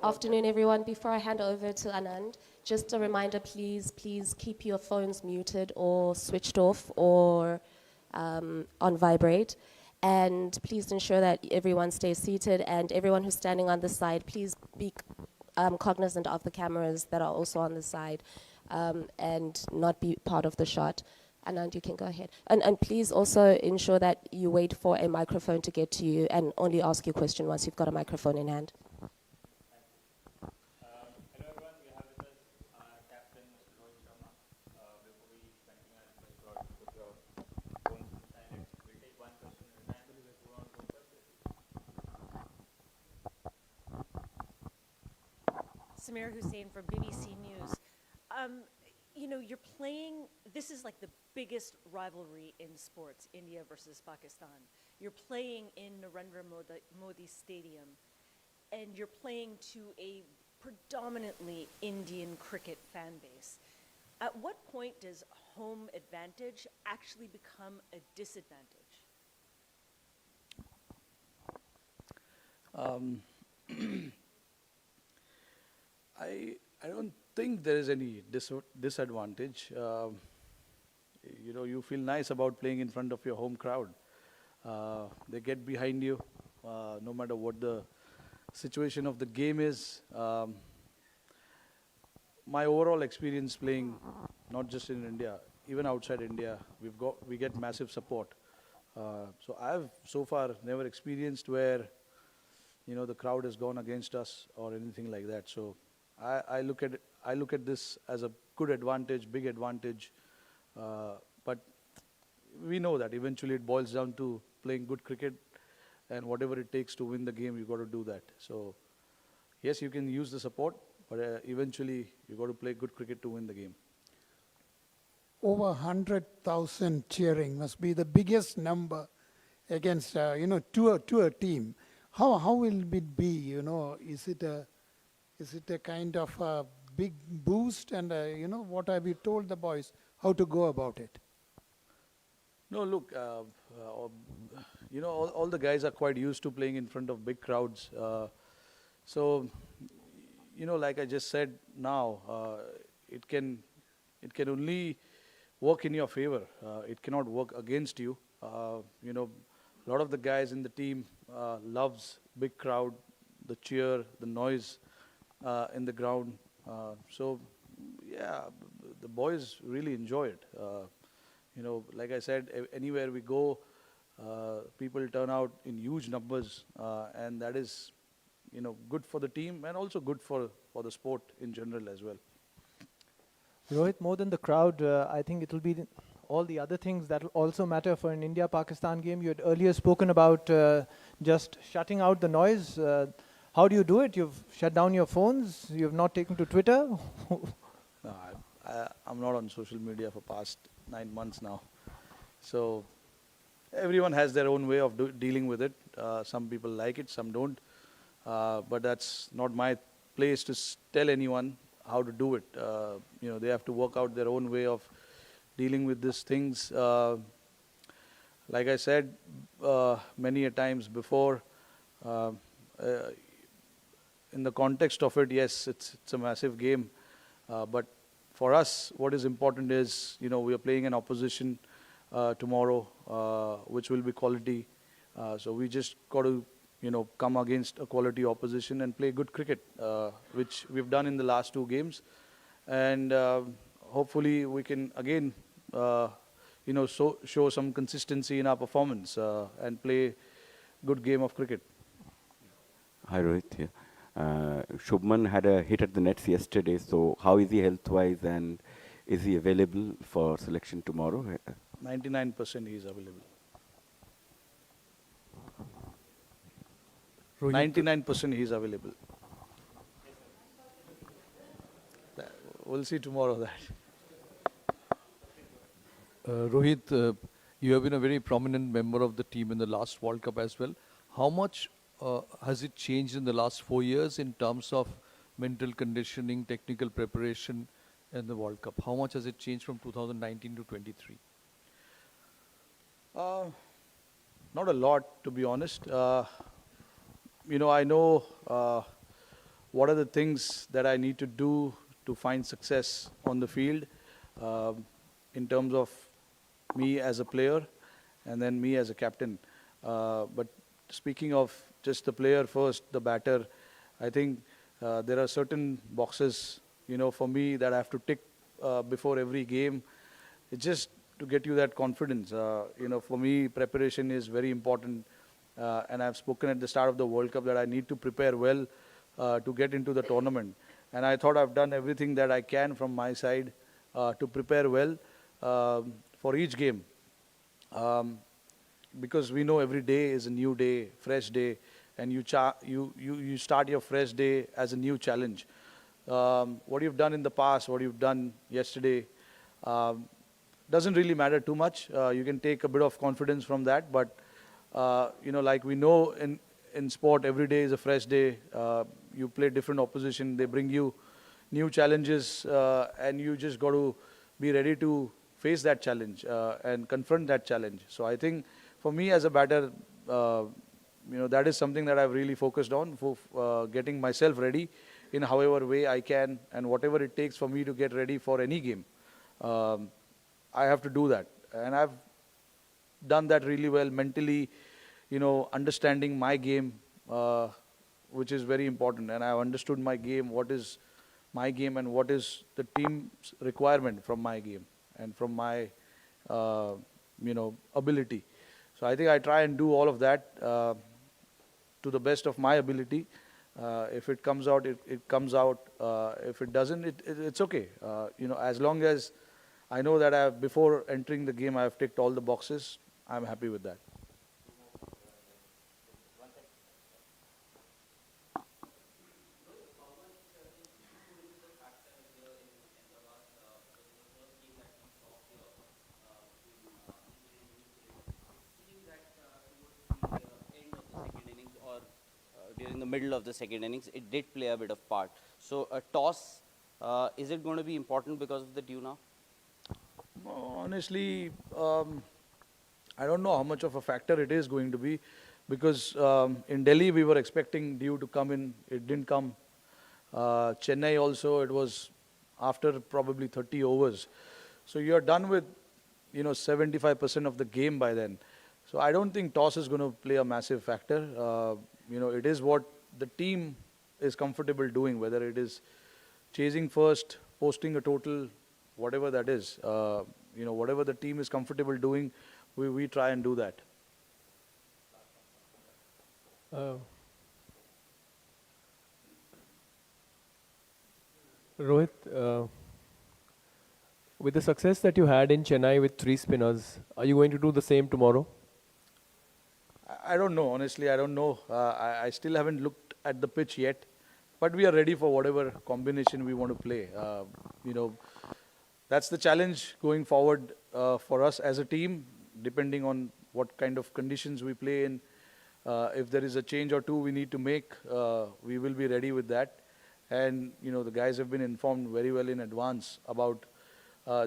Afternoon, everyone. Before I hand over to Anand, just a reminder, please keep your phones muted or switched off or on vibrate. And please ensure that everyone stays seated, and everyone who's standing on the side, please be cognizant of the cameras that are also on the side, and not be part of the shot. Anand, you can go ahead. And please also ensure that you wait for a microphone to get to you and only ask your question once you've got a microphone in hand. Hello everyone, we have with us our captain, Mr. Rohit Sharma. Before we continue, I'll request Rohit to put your phones in silent. We'll take one question at a time. Who wants to go first? Samir Hussain from BBC News. You know, you're playing, this is like the biggest rivalry in sports, India versus Pakistan. You're playing in Narendra Modi Stadium, and you're playing to a predominantly Indian cricket fan base. At what point does home advantage actually become a disadvantage? I don't think there is any disadvantage. You know, you feel nice about playing in front of your home crowd. They get behind you, no matter what the situation of the game is. My overall experience playing, not just in India, even outside India, we get massive support. So I've so far never experienced where, you know, the crowd has gone against us or anything like that. So I look at this as a good advantage, big advantage. But we know that eventually it boils down to playing good cricket, and whatever it takes to win the game, you got to do that. So yes, you can use the support, but eventually you got to play good cricket to win the game. Over 100,000 cheering must be the biggest number against, to a team. How will it be? You know, is it a kind of a big boost? And what have you told the boys how to go about it? No, look, all the guys are quite used to playing in front of big crowds. So, like I just said now, it can only work in your favor. It cannot work against you. A lot of the guys in the team loves big crowd, the cheer, the noise in the ground. So, yeah, the boys really enjoy it. Like I said, anywhere we go, people turn out in huge numbers, and that is, good for the team and also good for the sport in general as well. Rohit, more than the crowd, I think it will be all the other things that will also matter for an India-Pakistan game. You had earlier spoken about just shutting out the noise. How do you do it? You've shut down your phones? You've not taken to Twitter? No, I'm not on social media for past 9 months now. So everyone has their own way of dealing with it. Some people like it, some don't. But that's not my place to tell anyone how to do it. They have to work out their own way of dealing with these things. Like I said many a times before, in the context of it, yes, it's a massive game. But for us, what is important is, we are playing an opposition tomorrow, which will be quality. So we just got to, come against a quality opposition and play good cricket, which we've done in the last 2 games. And hopefully we can again, show some consistency in our performance and play good game of cricket. Hi Rohit here. Shubman had a hit at the nets yesterday, so how is he health-wise and is he available for selection tomorrow? 99% he is available. Rohit, 99% he is available. We'll see tomorrow that. Rohit, you have been a very prominent member of the team in the last World Cup as well. How much has it changed in the last 4 years in terms of mental conditioning, technical preparation in the World Cup? How much has it changed from 2019 to 23? Not a lot, to be honest. I know what are the things that I need to do to find success on the field, in terms of me as a player and then me as a captain. But speaking of just the player first, the batter, I think there are certain boxes, for me that I have to tick before every game. It's just to get you that confidence. For me, preparation is very important. And I've spoken at the start of the World Cup that I need to prepare well to get into the tournament. And I thought I've done everything that I can from my side to prepare well for each game. Because we know every day is a new day, fresh day, and you start your fresh day as a new challenge. What you've done in the past, what you've done yesterday, doesn't really matter too much. You can take a bit of confidence from that, but like we know in sport, every day is a fresh day. You play different opposition, they bring you new challenges, and you just got to be ready to face that challenge and confront that challenge. So I think for me as a batter, that is something that I've really focused on, for getting myself ready in however way I can, and whatever it takes for me to get ready for any game. I have to do that, and I've done that really well mentally, understanding my game, which is very important, and I've understood my game, what is my game and what is the team's requirement from my game and from my ability. So I think I try and do all of that to the best of my ability. If it comes out, it comes out. If it doesn't, it's okay. As long as I know that before entering the game, I have ticked all the boxes, I'm happy with that. End of the second innings, or during the middle of the second innings, it did play a bit of part. So a toss, is it going to be important because of the dew now? Honestly, I don't know how much of a factor it is going to be, because in Delhi we were expecting dew to come in, it didn't come. Chennai also, it was after probably 30 overs. So you're done with 75% of the game by then. So I don't think toss is going to play a massive factor. It is what the team is comfortable doing, whether it is chasing first, posting a total, whatever that is. Whatever the team is comfortable doing, we try and do that. Rohit, with the success that you had in Chennai with 3 spinners, are you going to do the same tomorrow? I don't know, honestly, I don't know. I still haven't looked at the pitch yet, but we are ready for whatever combination we want to play. That's the challenge going forward for us as a team, depending on what kind of conditions we play in. If there is a change or two we need to make, we will be ready with that. And, the guys have been informed very well in advance about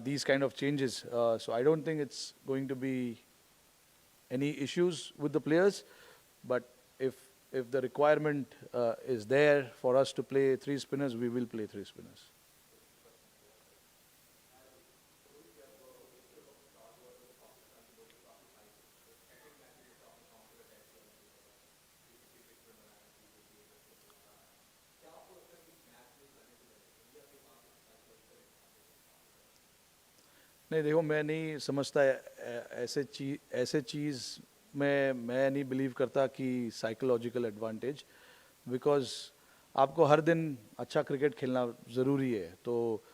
these kind of changes. So I don't think it's going to be any issues with the players. But if the requirement is there for us to play 3 spinners, we will play 3 spinners. नहीं देखो, मैं नहीं समझता ऐसे चीज़ में मैं नहीं believe करता कि साइकोलॉजिकल एडवांटेज, बिकॉज आपको हर दिन अच्छा क्रिकेट खेलना ज़रूरी है. तो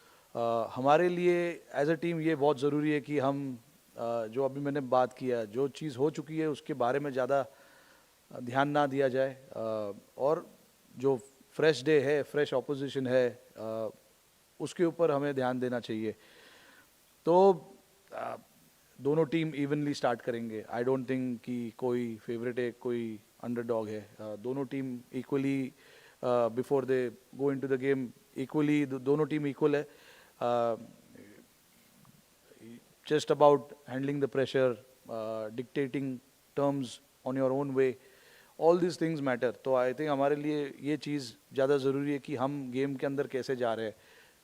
हमारे लिए एज अ टीम ये बहुत ज़रूरी है कि हम जो अभी मैंने बात किया, जो चीज़ हो चुकी है उसके बारे में ज़्यादा ध्यान ना दिया जाए, और जो फ्रेश डे है, फ्रेश ऑपोजिशन है, उसके ऊपर हमें ध्यान देना चाहिए. तो दोनों टीम इवनली स्टार्ट करेंगे. आई डोंट थिंक कि कोई फेवरेट है, कोई अंडरडॉग है. दोनों team equally before they go into the game, equally दोनों टीम इक्वल है. Just about handling the pressure, dictating terms on your own way, all this things matter. तो I think हमारे लिए ये चीज़ ज़्यादा ज़रूरी है कि हम गेम के अंदर कैसे जा रहे हैं,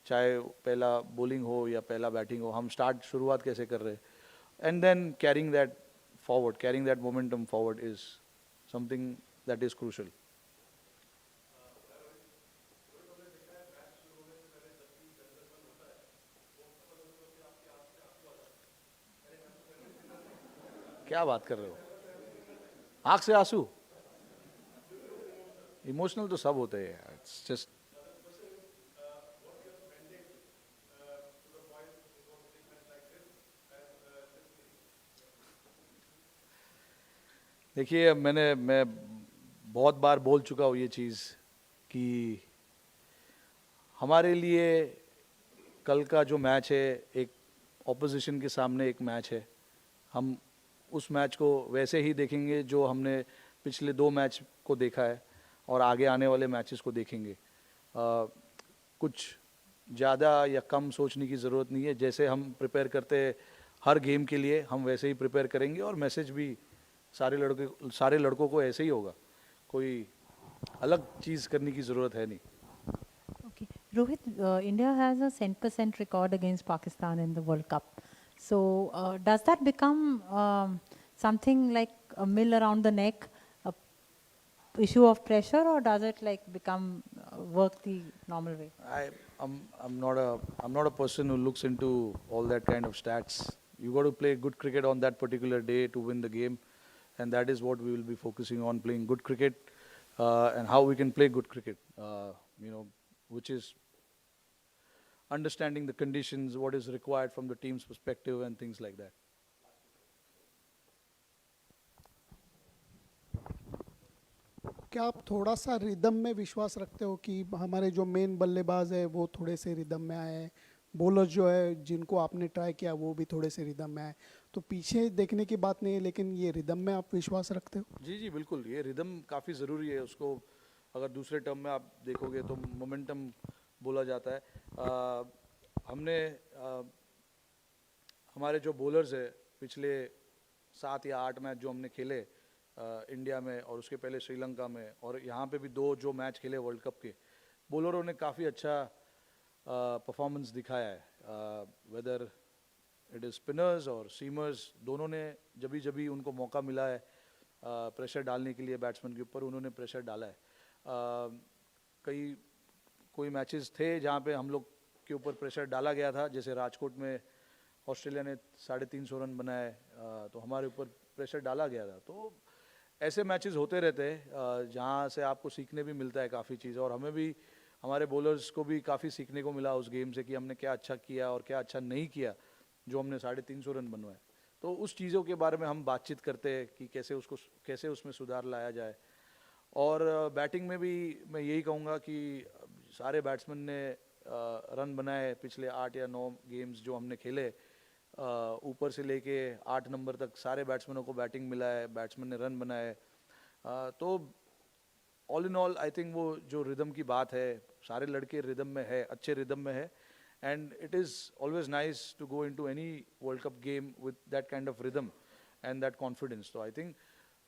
चाहे पहला बॉलिंग हो या पहला बैटिंग हो, हम शुरुआत कैसे कर रहे हैं. And then carrying that forward, carrying that momentum forward is something that is crucial. क्या बात कर रहे हो? आंख से आंसू? इमोशनल तो सब होते हैं. इट्स जस्ट देखिए, मैं बहुत बार बोल चुका हूँ ये चीज़ कि हमारे लिए कल का जो मैच है एक ऑपोजिशन के सामने एक मैच है. हम उस मैच को वैसे ही देखेंगे जो हमने पिछले 2 मैच को देखा है और आगे आने वाले मैचेस को देखेंगे. कुछ ज़्यादा या कम सोचने की ज़रूरत नहीं है. जैसे हम प्रिपेयर करते हैं हर गेम के लिए, हम वैसे ही प्रिपेयर करेंगे और मैसेज भी सारे लड़कों को ऐसे ही होगा. कोई अलग चीज़ करने की ज़रूरत है नहीं. Okay. Rohit, India has a 100% record against Pakistan in the World Cup. So, does that become something like a mill around the neck, a issue of pressure, or does it like become work the normal way? I'm not a person who looks into all that kind of stats. You got to play good cricket on that particular day to win the game, and that is what we will be focusing on: playing good cricket and how we can play good cricket. Which is understanding the conditions, what is required from the team's perspective, and things like that. क्या आप थोड़ा सा rhythm में विश्वास रखते हो कि हमारे जो मेन बल्लेबाज है वो थोड़े से रिदम में आए हैं, बॉलर जो है जिनको आपने ट्राई किया वो भी थोड़े से रिदम में आए, तो पीछे देखने की बात नहीं है लेकिन ये रिदम में आप विश्वास रखते हो? जी बिल्कुल. ये रिदम काफ़ी ज़रूरी है. उसको अगर दूसरे टर्म में आप देखोगे तो मोमेंटम बोला जाता है. हमारे जो बॉलर्स है पिछले 7 या 8 मैच जो हमने खेले इंडिया में और उसके पहले श्रीलंका में और यहाँ पे भी 2 जो मैच खेले वर्ल्ड कप के, बॉलरों ने काफ़ी अच्छा परफॉर्मेंस दिखाया है. वेदर इट इज़ स्पिनर्स और सीमर्स, दोनों ने जब उनको मौका मिला है प्रेशर डालने के लिए बैट्समैन के ऊपर, उन्होंने प्रेशर डाला है. कोई मैचेस थे जहाँ पे हम लोग के ऊपर प्रेशर डाला गया था, जैसे राजकोट में ऑस्ट्रेलिया ने 350 रन बनाए, तो हमारे ऊपर प्रेशर डाला गया था. तो ऐसे मैचेस होते रहते हैं जहाँ से आपको सीखने भी मिलता है काफ़ी चीज़, और हमें भी, हमारे बॉलर्स को भी काफ़ी सीखने को मिला उस गेम से कि हमने क्या अच्छा किया और क्या अच्छा नहीं किया जो हमने 350 रन बनवाए. तो उस चीज़ों के बारे में हम बातचीत करते हैं कि कैसे उसमें सुधार लाया जाए. और बैटिंग में भी मैं यही कहूँगा कि सारे बैट्समैन ने रन बनाए पिछले 8 या 9 गेम्स जो हमने खेले, ऊपर से लेके 8 नंबर तक सारे बैट्समैनों को बैटिंग मिला है, बैट्समैन ने रन बनाए. तो all in all I think वो जो रिदम की बात है, सारे लड़के रिदम में है, अच्छे रिदम में है, and it is always nice to go into any world cup game with that kind of rhythm and that confidence. तो आई थिंक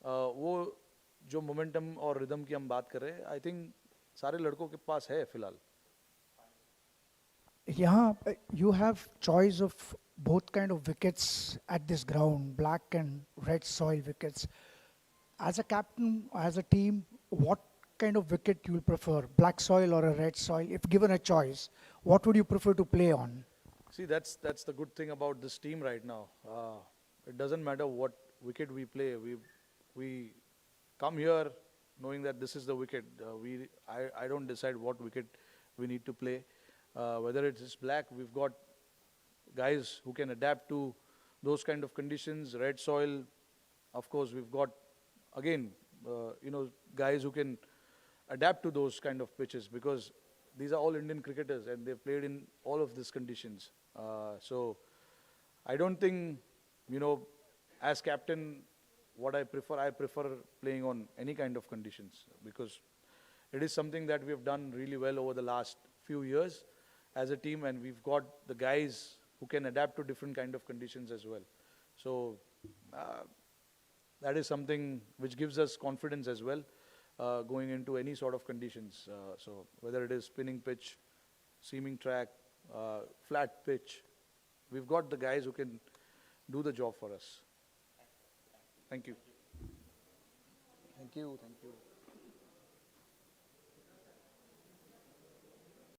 वो जो मोमेंटम और रिदम की हम बात कर रहे हैं, आई थिंक सारे लड़कों के पास है फिलहाल. यहाँ you have choice of both kind of wickets at this ground, black and red soil wickets. As a captain, as a team, what kind of wicket you will prefer, black soil or a red soil? If given a choice, what would you prefer to play on? See, that's the good thing about this team right now. It doesn't matter what wicket we play. We come here knowing that this is the wicket. I don't decide what wicket we need to play. Whether it is black, we've got guys who can adapt to those kind of conditions. Red soil, of course, we've got again, guys who can adapt to those kind of pitches, because these are all Indian cricketers and they've played in all of these conditions. So I don't think, as captain, what I prefer playing on any kind of conditions, because it is something that we have done really well over the last few years as a team, and we've got the guys who can adapt to different kind of conditions as well. So that is something which gives us confidence as well, going into any sort of conditions. So whether it is spinning pitch, seaming track, flat pitch, we've got the guys who can do the job for us. Thank you. Thank you. Thank you.